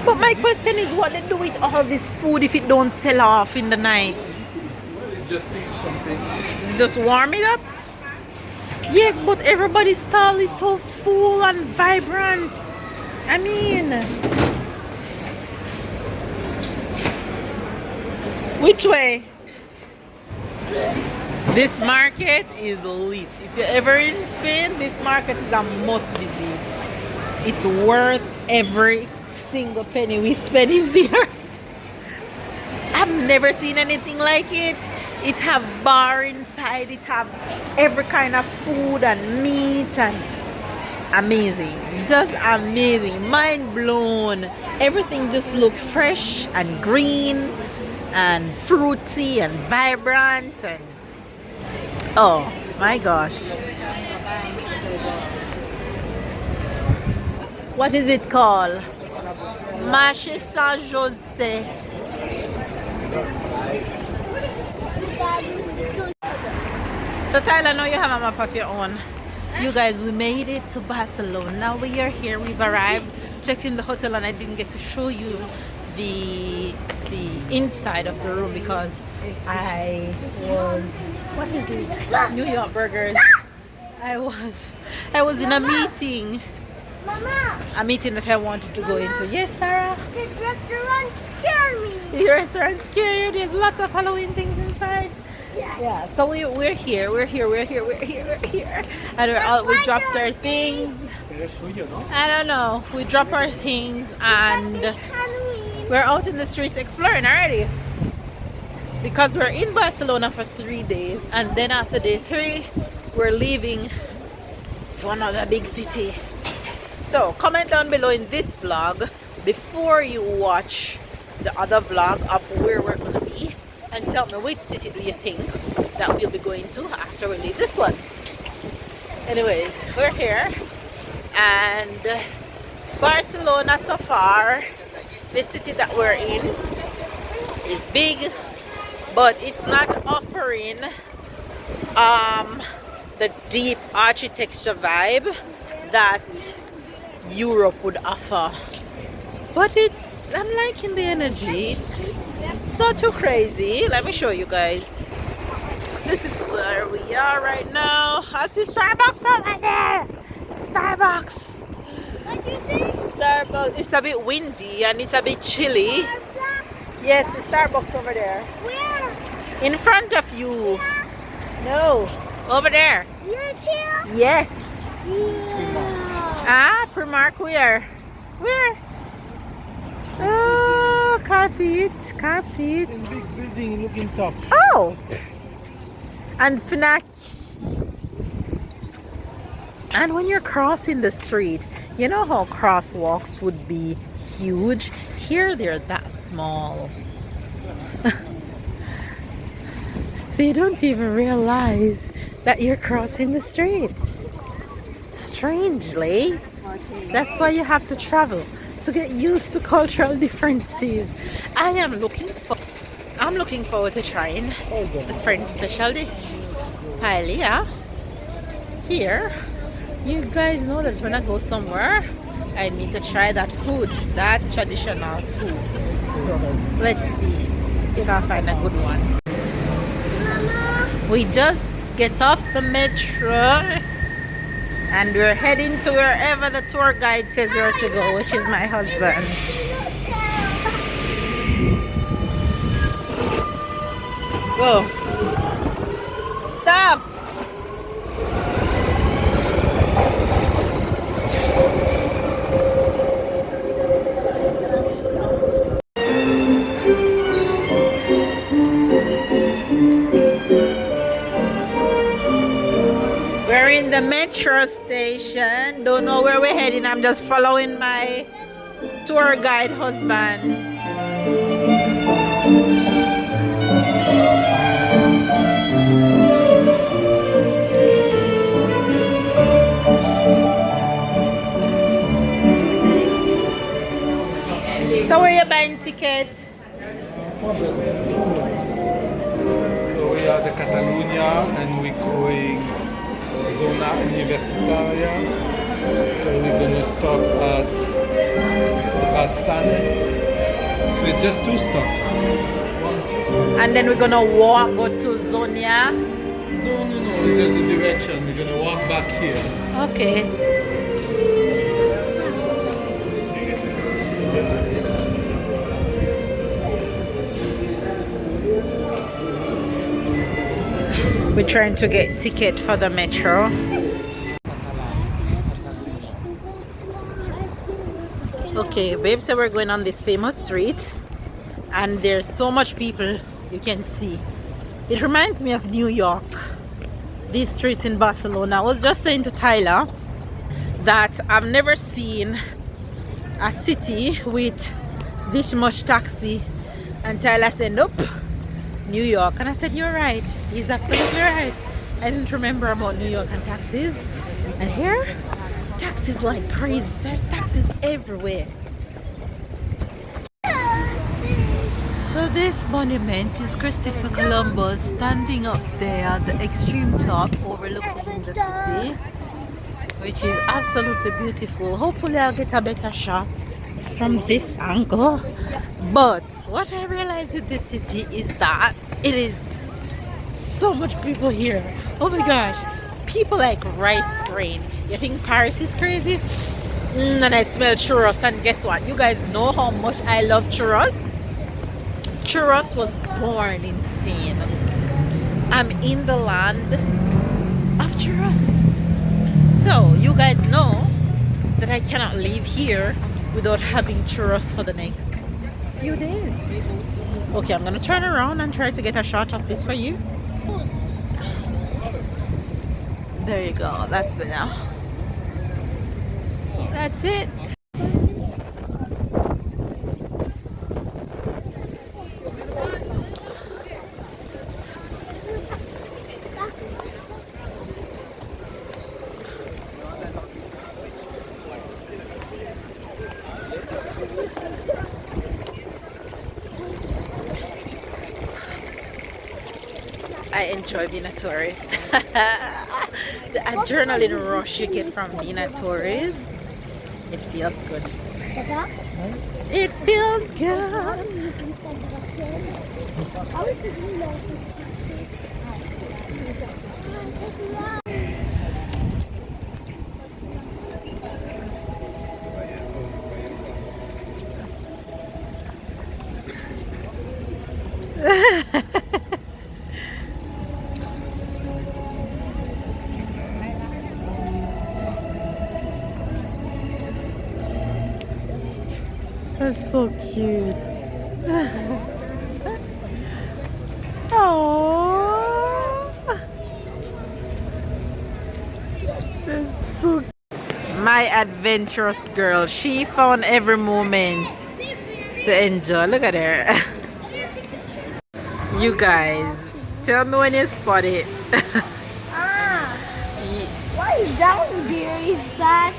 But my question is, what they do with all this food if it don't sell off in the night? Just see something. Just warm it up? Yes, but everybody's stall is so full and vibrant. I mean, which way? This market is lit. If you're ever in Spain, this market is a must visit. It's worth every single penny we spend in there. I've never seen anything like it. It have bar inside. It have every kind of food and meat and amazing. Just amazing. Mind blown. Everything just looks fresh and green and fruity and vibrant and oh my gosh. What is it called? Marché Saint José. So Tyler, now you have a map of your own. You guys, we made it to Barcelona. Now we are here. We've arrived, checked in the hotel, and I didn't get to show you the inside of the room because I was, what is this? New York burgers. I was in a meeting. Mama, A meeting that I wanted to go into. Yes, Sarah? the restaurant scared me. The restaurant scary you. There's lots of Halloween things inside. Yes. Yeah, so we're here. And we dropped our things. I don't know. We dropped our things and Halloween. we're out in the streets exploring already. Because we're in Barcelona for 3 days and then after day 3 we're leaving to another big city. So comment down below in this vlog before you watch the other vlog of where we're going to be and tell me which city do you think that we'll be going to after we leave this one. Anyways, we're here and Barcelona so far, the city that we're in is big, but it's not offering the deep architecture vibe that Europe would offer. But I'm liking the energy. It's not too crazy. Let me show you guys. This is where we are right now. I see Starbucks over there. Starbucks. What do you think? Starbucks. It's a bit windy and it's a bit chilly. Yes, the Starbucks over there. Where? In front of you. No, over there. You too? Yes. Yeah. Ah, Primark where? Where? Oh, can't see it. Can't see it. Big building looking top. Oh! And Fnac. And when you're crossing the street, you know how crosswalks would be huge? Here they're that small. So you don't even realize that you're crossing the street. Strangely, that's why you have to travel to get used to cultural differences. I'm looking forward to trying the French special dish, paella. Here, you guys know that when I go somewhere, I need to try that food, that traditional food. So let's see if I find a good one. Mama, We just get off the metro and we're heading to wherever the tour guide says where to go, which is my husband. Go. Stop. We're in the metro station. Don't know where we're heading. I'm just following my tour guide husband. So where you buying ticket? So we are the Catalonia. Boqueria and we're going Zona Universitaria. So we're gonna stop at Drasanes. So it's just 2 stops. And then we're gonna walk, go to Zonia. No. It's just the direction. We're gonna walk back here. Okay. We're trying to get ticket for the metro. Okay, babe said we're going on this famous street and there's so much people you can see. It reminds me of New York. These streets in Barcelona. I was just saying to Tyler that I've never seen a city with this much taxi, and Tyler said nope, New York. And I said you're right, he's absolutely right. I didn't remember about New York and taxis, and here taxis like crazy. There's taxis everywhere. So this monument is Christopher Columbus standing up there at the extreme top overlooking the city, which is absolutely beautiful. Hopefully I'll get a better shot from this angle. But what I realized with this city is that it is so much people here. Oh my gosh, people like rice grain. You think Paris is crazy? And I smell churros, and guess what? You guys know how much I love churros. Churros was born in Spain. I'm in the land of churros. So you guys know that I cannot leave here without having churros for the next few days. Okay, I'm gonna turn around and try to get a shot of this for you. There you go, that's better. That's it. I enjoy being a tourist. The adrenaline rush you get from being a tourist, it feels good. It feels good. That's so cute. Oh, that's so cute. My adventurous girl, she found every moment to enjoy. Look at her. You guys, tell me when you spot it. What is down there? Is that?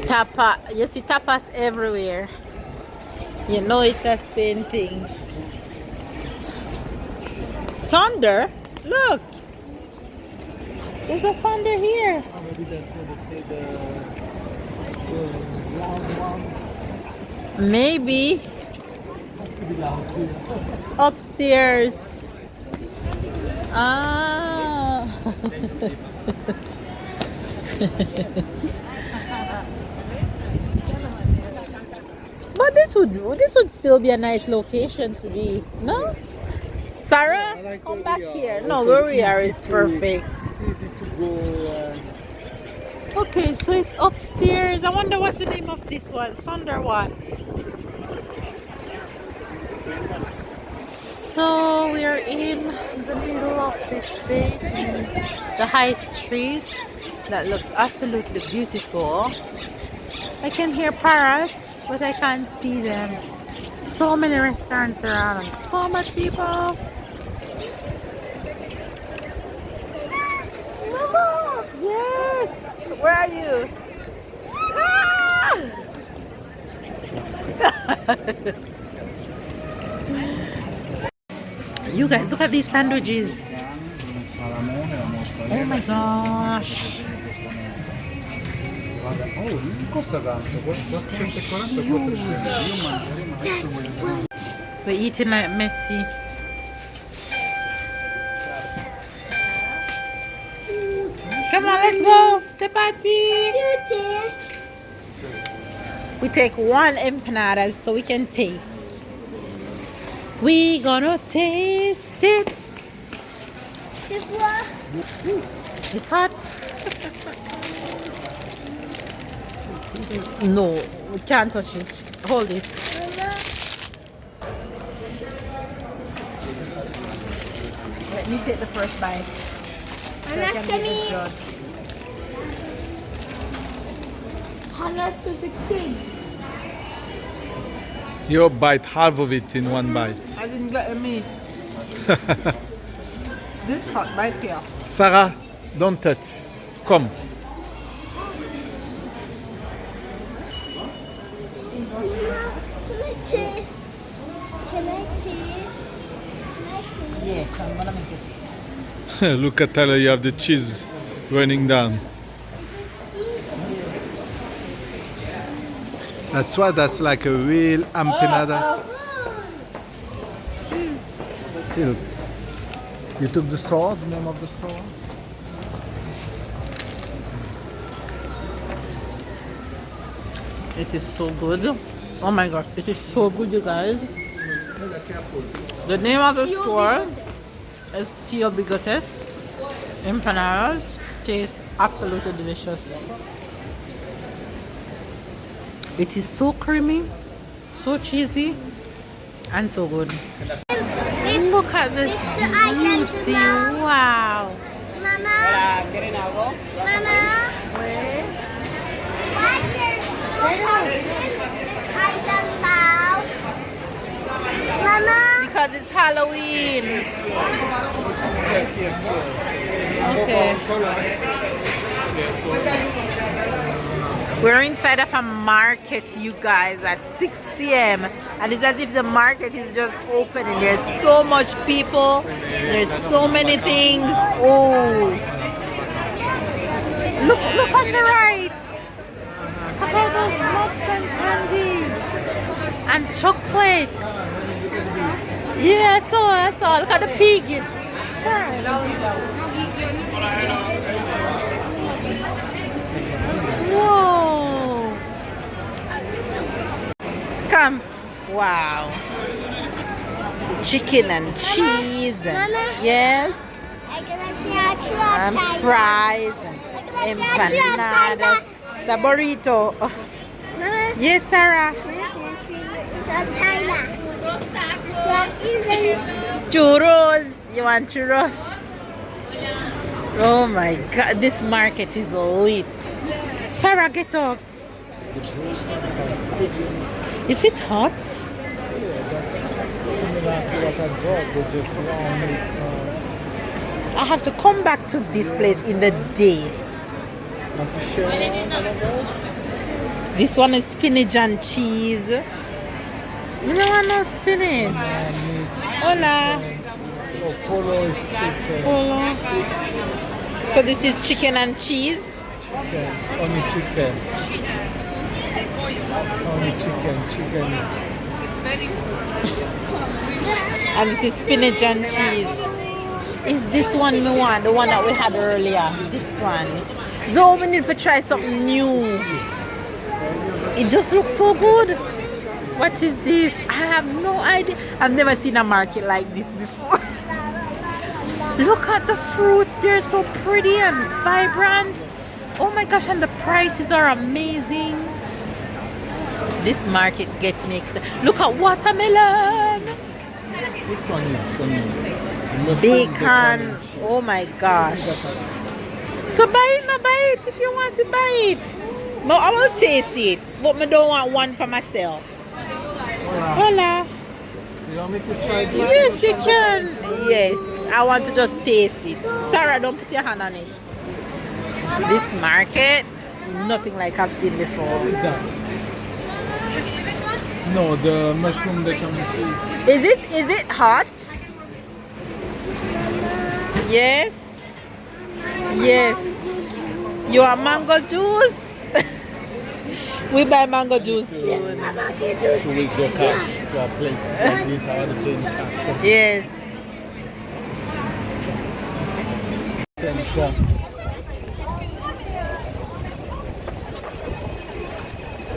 Tapa, you see tapas everywhere. You know it's a Spain thing. Sunder, look. There's a sunder here. Oh, maybe that's what they say, the loud one. Maybe. Has to be loud too. Upstairs. Ah. But this would still be a nice location to be, no? Sarah, like come where back we are. here. No, Also where we are easy is to- perfect. Easy to go. Okay, so it's upstairs. I wonder what's the name of this one. Sunder what? So we are in the middle of this space in the high street that looks absolutely beautiful. I can hear parrots, but I can't see them. So many restaurants around and so much people. Mama! Yes! Where are you? Ah! You guys, look at these sandwiches. Oh my gosh. Oh, non costa tanto, 4,40 e 4,30. Io mangerei massimo. We're eating like Messi. Come on, let's go. Sepati. We take one empanadas so we can taste. We gonna taste it. It's hot. No, we can't touch it. Hold it. Let me take the first bite so I can be the judge. To the kids. You bite half of it in one bite. I didn't get a meat. This hot bite here. Sarah, don't touch. Come. Can I taste? Can I taste? Yes, I'm gonna make it. Look at Tyler, you have the cheese running down. That's why that's like a real empanadas. It looks. You took the store, the name of the store? It is so good. Oh my gosh, it is so good, you guys. The name of the store is Tio Bigotes. Empanadas. Tastes absolutely delicious. It is so creamy, so cheesy, and so good. Look at this beauty. Wow. Mama. Mama. Mama. Because it's Halloween. Okay. We're inside of a market, you guys, at 6 p.m. and it's as if the market is just opening. There's so much people. There's so many things. Oh, look on the right. Look at all those nuts and candies and chocolate. Yeah, I saw. Look at the pig. Whoa! Come! Wow! It's chicken and cheese and yes, and fries and empanadas. It's a burrito. Oh. Yes, Sarah. Churros. You want churros? Oh my God! This market is lit. Sarah, get up. Is it hot? That's similar to what I got. They just warm it. I have to come back to this place in the day. Want to share one of those? This one is spinach and cheese. You don't want no spinach. Hola. Oh, polo is chicken. Hola. So this is chicken and cheese. Chicken. Only chicken. Only chicken. Chicken is. And this is spinach and cheese. Is this one we want? The one that we had earlier. This one. Though we need to try something new. It just looks so good. What is this? I have no idea. I've never seen a market like this before. Look at the fruits. They're so pretty and vibrant. Oh my gosh, and the prices are amazing. This market gets me excited. Look at watermelon. This one is funny. Bacon. Oh my gosh. So buy it, no buy it. If you want to buy it. No, I will taste it. But I don't want one for myself. Hola. You want me to try this? Yes, you can. Yes, I want to just taste it. Sarah, don't put your hand on it. This market, nothing like I've seen before. What is that? No, the mushroom bacon cheese. Is it hot? Yes. Yes. You want mango juice? We buy mango juice soon. To withdraw cash for places like this. I want to pay in cash. Yes. Central.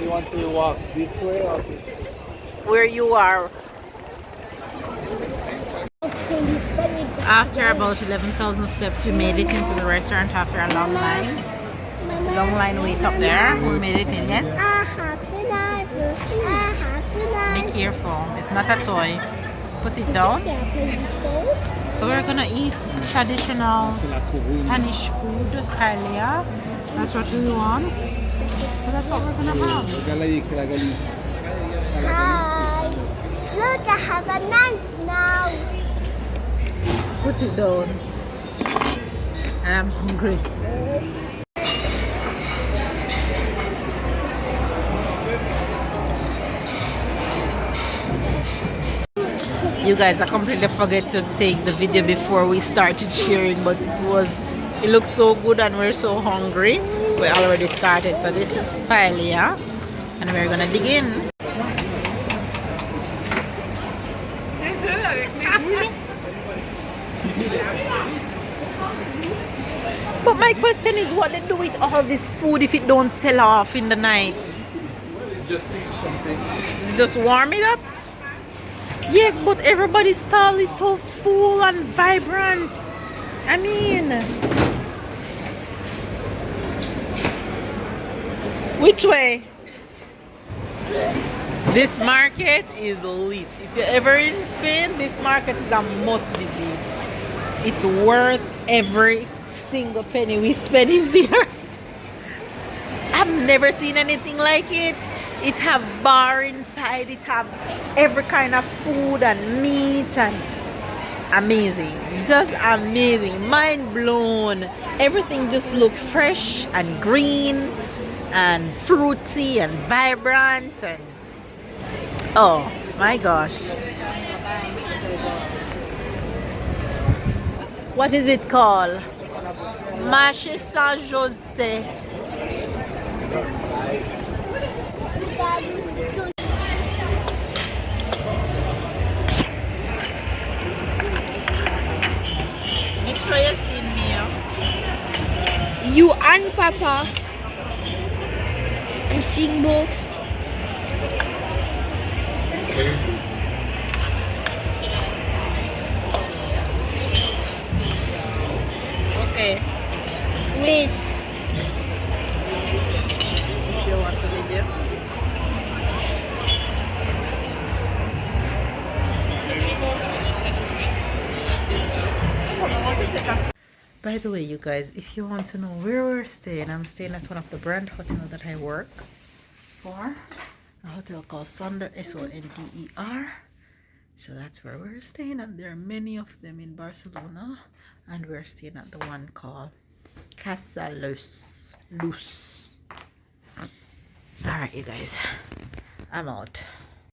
You want to walk this way or this way? Where you are. After about 11,000 steps, we made it into the restaurant after a long line. Long line wait up there. We made it in, yes? Be careful. It's not a toy. Put it down. So we're gonna eat traditional Spanish food, paella. That's what we want. So that's what we're gonna have. Hi. Look, I have a knife now. Put it down. And I'm hungry. You guys, I completely forget to take the video before we started sharing, but it looks so good and we're so hungry. We already started. So this is paella and we're gonna dig in. But my question is, what they do with all this food if it don't sell off in the night? Just eat something. Just warm it up? Yes, but everybody's stall is so full and vibrant. I mean, which way? This market is lit. If you're ever in Spain, this market is a must visit. It's worth every single penny we spend in there. I've never seen anything like it. It have bar inside, it have every kind of food and meat and amazing. Just amazing. Mind blown. Everything just looks fresh and green and fruity and vibrant and oh my gosh. What is it called? Marché Saint José. Make sure you see me. You and Papa. I'm seeing both. Okay. Wait. Still want the video? By the way, you guys, if you want to know where we're staying, I'm staying at one of the brand hotels that I work for. A hotel called Sonder, Sonder. So that's where we're staying, and there are many of them in Barcelona, and we're staying at the one called Casa Luz. Alright, you guys, I'm out.